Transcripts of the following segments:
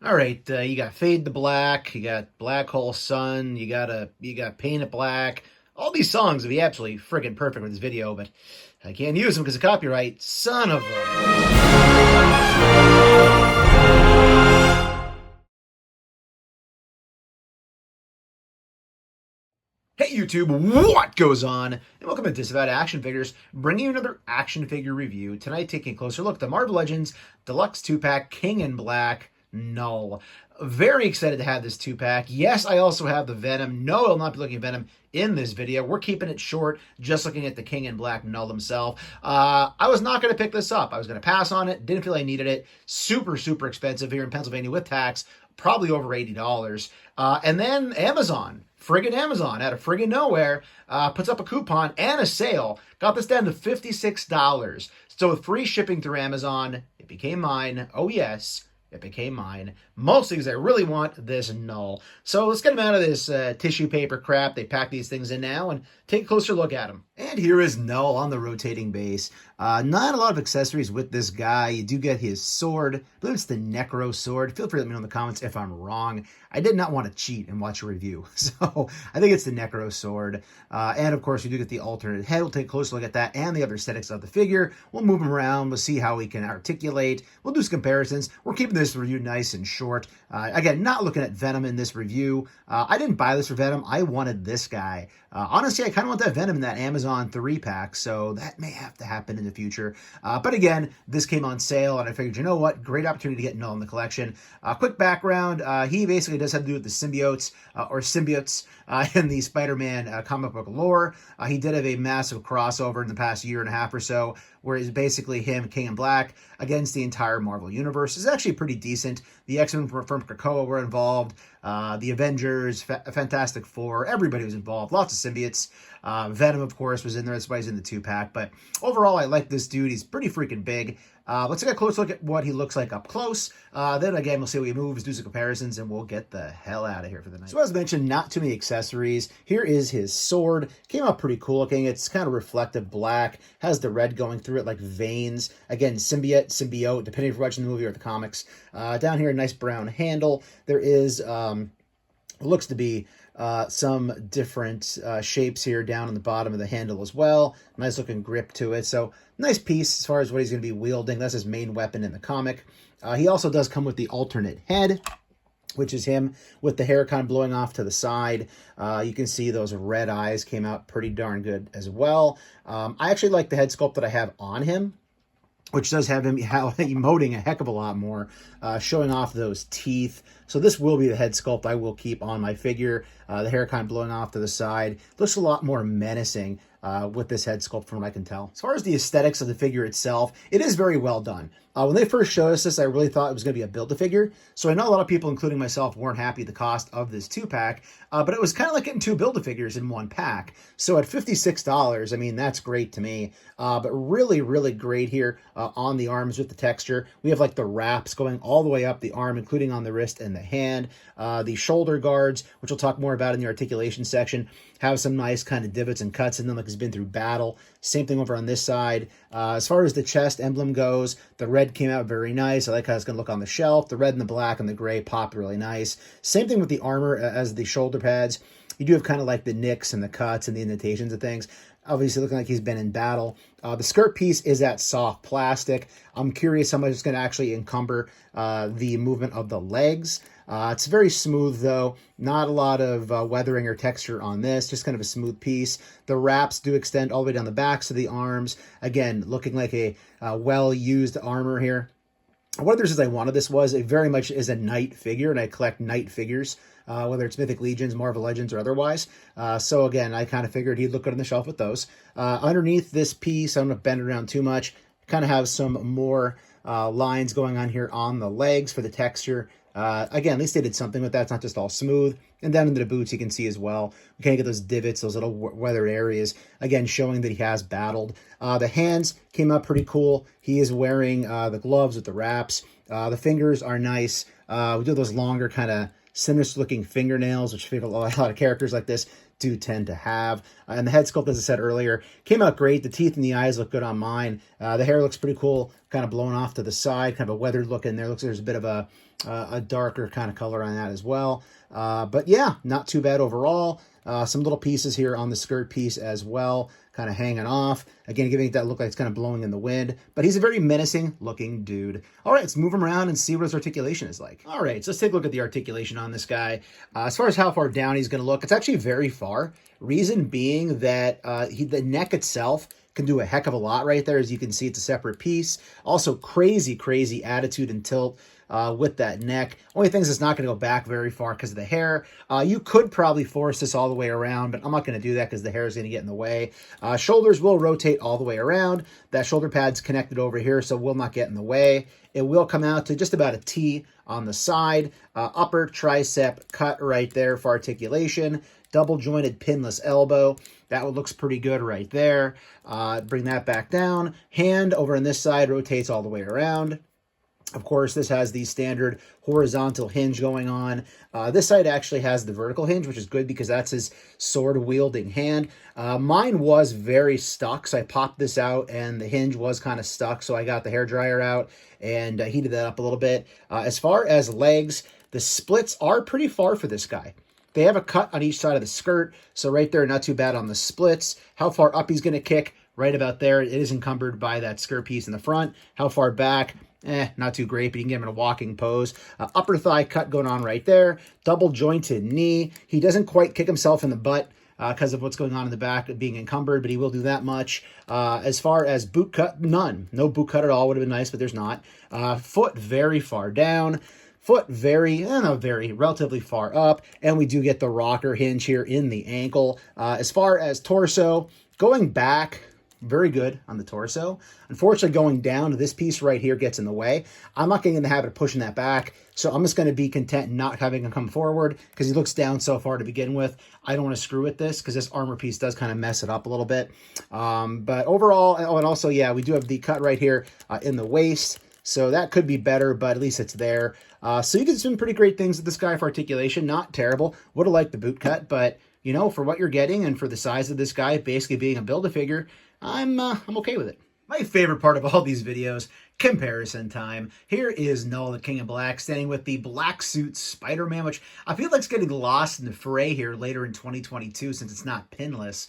All right, you got Fade to Black, you got Black Hole Sun, you got Paint It Black. All these songs would be absolutely friggin' perfect with this video, but I can't use them because of copyright. Son of a... Hey YouTube, what goes on? And welcome to Disavowed Action Figures, bringing you another action figure review. Tonight, taking a closer look at the Marvel Legends Deluxe 2-pack King in Black Knull. Very excited to have this 2-pack. Yes, I also have the Venom. No, I'll not be looking at Venom in this video. We're keeping it short, just looking at the King in Black Knull himself. I was not going to pick this up. I was going to pass on it. Didn't feel I needed it. Super, super expensive here in Pennsylvania with tax. Probably over $80. And then Amazon, friggin' Amazon, out of friggin' nowhere, puts up a coupon and a sale. Got this down to $56. So with free shipping through Amazon, it became mine. Oh yes, it became mine. Mostly because I really want this Knull. So let's get them out of this tissue paper crap they pack these things in now and take a closer look at them. And here is Knull on the rotating base. Not a lot of accessories with this guy. You do get his sword. I believe it's the Necro sword. Feel free to let me know in the comments if I'm wrong. I did not want to cheat and watch a review. So I think it's the Necro sword. And of course, we do get the alternate head. We'll take a closer look at that and the other aesthetics of the figure. We'll move him around. We'll see how he can articulate. We'll do some comparisons. We're keeping this review nice and short. Again, not looking at Venom in this review. I didn't buy this for Venom. I wanted this guy. Honestly, I kind of want that Venom in that Amazon 3-pack, so that may have to happen in the future. But again, this came on sale, and I figured, you know what? Great opportunity to get Knull in the collection. Quick background, he basically does have to do with the symbiotes, in the Spider-Man comic book lore. He did have a massive crossover in the past year and a half or so, where it's basically him, King in Black, against the entire Marvel Universe. It's actually pretty decent. The X-Men from Krakoa were involved. The Avengers, Fantastic Four, everybody was involved. Lots of symbiotes. Venom, of course, was in there. That's why he's in the 2-pack. But overall, I like this dude. He's pretty freaking big. Let's take a close look at what he looks like up close. Then again, we'll see how he moves, do some comparisons, and we'll get the hell out of here for the night. So as mentioned, not too many accessories. Here is his sword. Came out pretty cool looking. It's kind of reflective black. Has the red going through it like veins. Again, symbiote, depending if you're watching the movie or the comics. Down here, a nice brown handle. There is, looks to be some different shapes here down on the bottom of the handle as well. Nice looking grip to it. So nice piece as far as what he's going to be wielding. That's his main weapon in the comic. He also does come with the alternate head, which is him with the hair kind of blowing off to the side. You can see those red eyes came out pretty darn good as well. I actually like the head sculpt that I have on him, which does have him emoting a heck of a lot more, showing off those teeth. So this will be the head sculpt I will keep on my figure. The hair kind of blowing off to the side. Looks a lot more menacing with this head sculpt from what I can tell. As far as the aesthetics of the figure itself, it is very well done. When they first showed us this, I really thought it was going to be a Build-A-Figure. So I know a lot of people, including myself, weren't happy with the cost of this 2-pack. But it was kind of like getting 2 Build-A-Figures in one pack. So at $56, I mean, that's great to me. But really, really great here on the arms with the texture. We have like the wraps going all the way up the arm, including on the wrist and the hand. The shoulder guards, which we'll talk more about in the articulation section, have some nice kind of divots and cuts in them like he's been through battle. Same thing over on this side. As far as the chest emblem goes, the red came out very nice. I like how it's going to look on the shelf. The red and the black and the gray popped really nice. Same thing with the armor as the shoulder pads. You do have kind of like the nicks and the cuts and the indentations of things. Obviously looking like he's been in battle. The skirt piece is that soft plastic. I'm curious how much it's going to actually encumber the movement of the legs. It's very smooth though. Not a lot of weathering or texture on this. Just kind of a smooth piece. The wraps do extend all the way down the backs of the arms. Again, looking like a well-used armor here. One of the reasons I wanted this was it very much is a Knight figure, and I collect Knight figures, whether it's Mythic Legions, Marvel Legends, or otherwise. So again, I kind of figured he'd look good on the shelf with those. Underneath this piece, I'm going to bend it around too much. Kind of have some more lines going on here on the legs for the texture. Again, at least they did something with that. It's not just all smooth. And down into the boots, you can see as well. We kind of get those divots, those little weathered areas. Again, showing that he has battled. The hands came out pretty cool. He is wearing the gloves with the wraps. The fingers are nice. We do those longer kind of sinister looking fingernails, which fit a lot of characters like this. do tend to have. And the head sculpt, as I said earlier, came out great. The teeth and the eyes look good on mine. The hair looks pretty cool, kind of blown off to the side, kind of a weathered look in there. Looks like there's a bit of a darker kind of color on that as well. But yeah, not too bad overall. Some little pieces here on the skirt piece as well, kind of hanging off. Again, giving it that look like it's kind of blowing in the wind. But he's a very menacing looking dude. All right, let's move him around and see what his articulation is like. All right, so let's take a look at the articulation on this guy. As far as how far down he's going to look, it's actually very far. Reason being that the neck itself can do a heck of a lot right there. As you can see, it's a separate piece. Also, crazy attitude and tilt with that neck. Only thing is it's not going to go back very far because of the hair. You could probably force this all the way around, but I'm not going to do that because the hair is going to get in the way. Shoulders will rotate all the way around. That shoulder pad's connected over here, so will not get in the way. It will come out to just about a T on the side. Upper tricep cut right there for articulation. Double jointed pinless elbow. That one looks pretty good right there. Bring that back down. Hand over on this side rotates all the way around. Of course, this has the standard horizontal hinge going on. This side actually has the vertical hinge, which is good because that's his sword-wielding hand. Mine was very stuck, so I popped this out, and the hinge was kind of stuck, so I got the hairdryer out and heated that up a little bit. As far as legs, the splits are pretty far for this guy. They have a cut on each side of the skirt, so right there, not too bad on the splits. How far up he's going to kick, right about there. It is encumbered by that skirt piece in the front. How far back? Not too great, but you can get him in a walking pose. Upper thigh cut going on right there. Double jointed knee. He doesn't quite kick himself in the butt because of what's going on in the back being encumbered, but he will do that much. As far as boot cut, none. No boot cut at all. Would have been nice, but there's not. Foot very far down. Foot relatively far up. And we do get the rocker hinge here in the ankle. As far as torso, going back, very good on the torso. Unfortunately, going down to this piece right here gets in the way. I'm not getting in the habit of pushing that back, so I'm just going to be content not having him come forward because he looks down so far to begin with. I don't want to screw with this because this armor piece does kind of mess it up a little bit. But overall, oh, and also, yeah, we do have the cut right here in the waist, so that could be better, but at least it's there. So you can do some pretty great things with this guy for articulation. Not terrible. Would have liked the boot cut, but you know, for what you're getting and for the size of this guy, basically being a Build-A-Figure, I'm okay with it. My favorite part of all these videos, comparison time. Here is Knull, the King in Black, standing with the black suit Spider-Man, which I feel like is getting lost in the fray here later in 2022 since it's not pinless.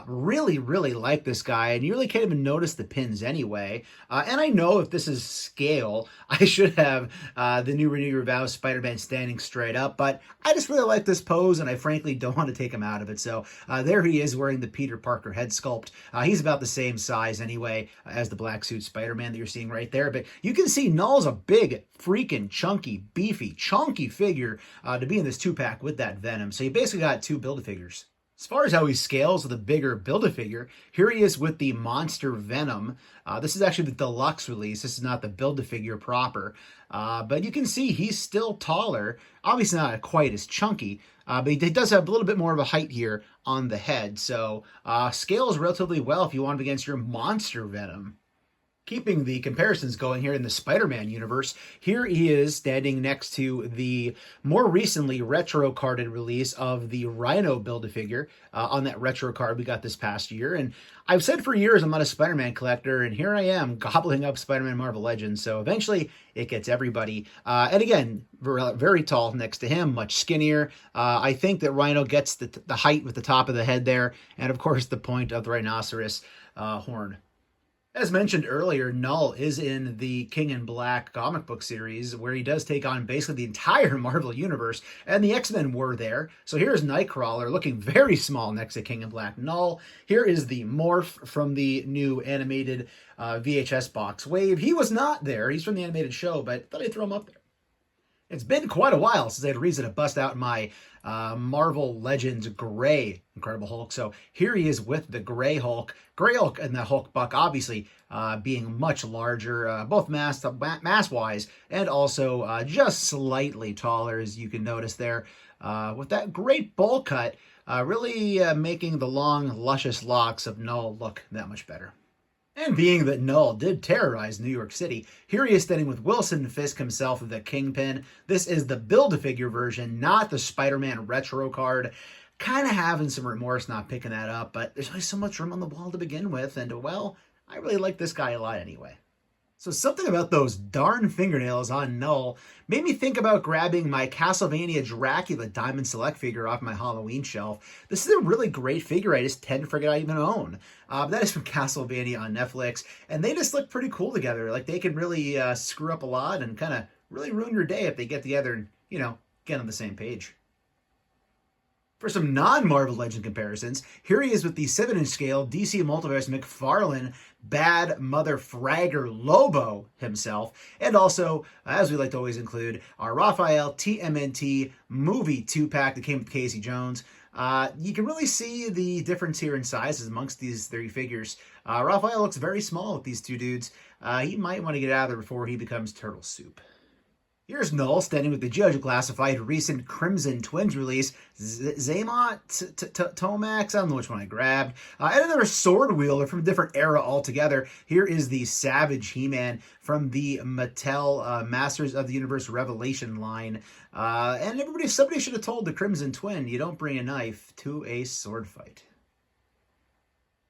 Really like this guy, and you really can't even notice the pins anyway. And I know if this is scale, I should have the new Renew Your Vows Spider-Man standing straight up, but I just really like this pose, and I frankly don't want to take him out of it. So there he is wearing the Peter Parker head sculpt. He's about the same size anyway as the black suit Spider-Man that you're seeing right there, but you can see Knull's a big, freaking chunky, beefy, chunky figure to be in this 2-pack with that Venom. So you basically got two Build-A-Figures. As far as how he scales with a bigger Build-A-Figure, here he is with the Monster Venom. This is actually the deluxe release. This is not the Build-A-Figure proper. But you can see he's still taller. Obviously not quite as chunky, but he does have a little bit more of a height here on the head. So scales relatively well if you want him against your Monster Venom. Keeping the comparisons going here in the Spider-Man universe, here he is standing next to the more recently retro-carded release of the Rhino Build-A-Figure on that retro card we got this past year. And I've said for years I'm not a Spider-Man collector, and here I am gobbling up Spider-Man Marvel Legends. So eventually it gets everybody. And again, very tall next to him, much skinnier. I think that Rhino gets the height with the top of the head there, and of course the point of the rhinoceros horn. As mentioned earlier, Knull is in the King in Black comic book series where he does take on basically the entire Marvel universe, and the X-Men were there. So here's Nightcrawler looking very small next to King in Black Knull. Here is the Morph from the new animated VHS box Wave. He was not there. He's from the animated show, but I thought I'd throw him up there. It's been quite a while since I had a reason to bust out my Marvel Legends Gray Incredible Hulk. So here he is with the Gray Hulk. Gray Hulk and the Hulk Buck obviously being much larger, both mass-wise and also just slightly taller, as you can notice there. With that great bowl cut, really making the long, luscious locks of Knull look that much better. And being that Knull did terrorize New York City, here he is standing with Wilson Fisk himself, the Kingpin. This is the Build-A-Figure version, not the Spider-Man retro card. Kind of having some remorse not picking that up, but there's only so much room on the wall to begin with, and well, I really like this guy a lot anyway. So something about those darn fingernails on Knull made me think about grabbing my Castlevania Dracula Diamond Select figure off my Halloween shelf. This is a really great figure I just tend to forget I even own. That is from Castlevania on Netflix, and they just look pretty cool together. Like, they can really screw up a lot and kind of really ruin your day if they get together and, get on the same page. For some non-Marvel Legend comparisons, here he is with the 7-inch scale DC Multiverse McFarlane Bad Mother Fragger Lobo himself, and also, as we like to always include, our Raphael TMNT movie 2-pack that came with Casey Jones. You can really see the difference here in sizes amongst these three figures. Raphael looks very small with these two dudes. He might want to get out of there before he becomes turtle soup. Here's Knull standing with the Judge Classified recent Crimson Twins release, Zaymot, Tomax, I don't know which one I grabbed, and another Sword Wielder from a different era altogether. Here is the Savage He-Man from the Mattel Masters of the Universe Revelation line. And somebody should have told the Crimson Twin, you don't bring a knife to a sword fight.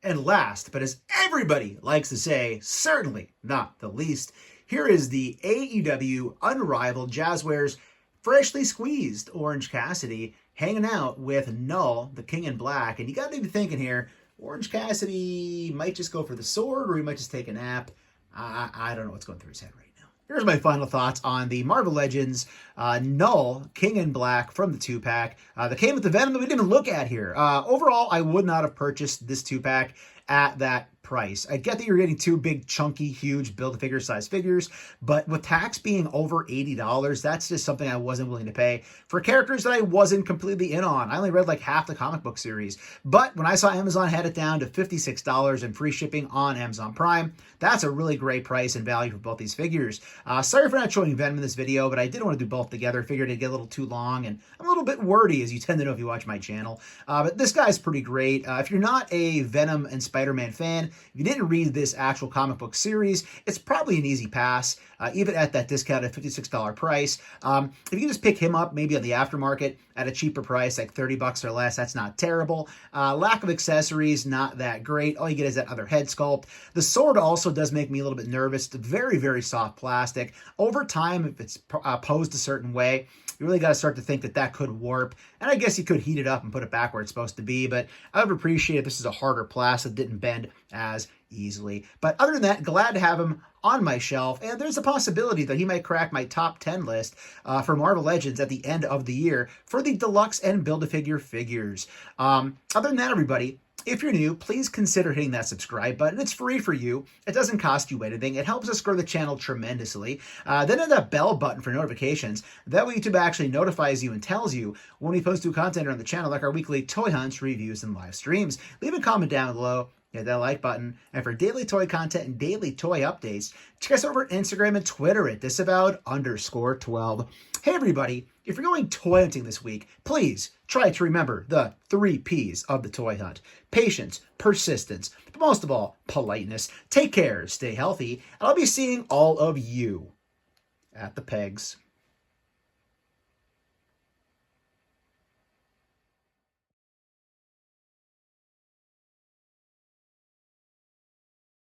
And last, but as everybody likes to say, certainly not the least, here is the AEW Unrivaled Jazzwares Freshly Squeezed Orange Cassidy hanging out with Knull, the King in Black. And you got to be thinking here, Orange Cassidy might just go for the sword, or he might just take a nap. I don't know what's going through his head right now. Here's my final thoughts on the Marvel Legends Knull, King in Black from the 2-pack that came with the Venom that we didn't even look at here. Overall, I would not have purchased this 2-pack at that price. I get that you're getting two big, chunky, huge Build-A-Figure size figures, but with tax being over $80, that's just something I wasn't willing to pay for characters that I wasn't completely in on. I only read like half the comic book series, but when I saw Amazon had it down to $56 and free shipping on Amazon Prime, that's a really great price and value for both these figures. Sorry for not showing Venom in this video, but I did want to do both together. Figured it'd get a little too long, and I'm a little bit wordy, as you tend to know if you watch my channel. But this guy's pretty great. If you're not a Venom and Spider-Man fan, if you didn't read this actual comic book series, it's probably an easy pass, even at that discounted $56 price. If you can just pick him up maybe on the aftermarket at a cheaper price, like $30 or less, that's not terrible. Lack of accessories, not that great. All you get is that other head sculpt. The sword also does make me a little bit nervous. It's very, very soft plastic. Over time, if it's posed a certain way, you really got to start to think that that could warp. And I guess you could heat it up and put it back where it's supposed to be, but I would appreciate if this is a harder plastic that didn't bend as easily. But other than that, glad to have him on my shelf, and there's a possibility that he might crack my top 10 list for Marvel Legends at the end of the year for the deluxe and Build-A-Figure figures. Other than that, everybody, if you're new, please consider hitting that subscribe button. It's free for you. It doesn't cost you anything. It helps us grow the channel tremendously. Then hit that bell button for notifications. That way YouTube actually notifies you and tells you when we post new content on the channel, like our weekly toy hunts, reviews, and live streams. Leave a comment down below. Hit that like button. And for daily toy content and daily toy updates, check us over at Instagram and Twitter at Disavowed_12. Hey everybody, if you're going toy hunting this week, please try to remember the 3 P's of the toy hunt. Patience, persistence, but most of all, politeness. Take care, stay healthy, and I'll be seeing all of you at the pegs.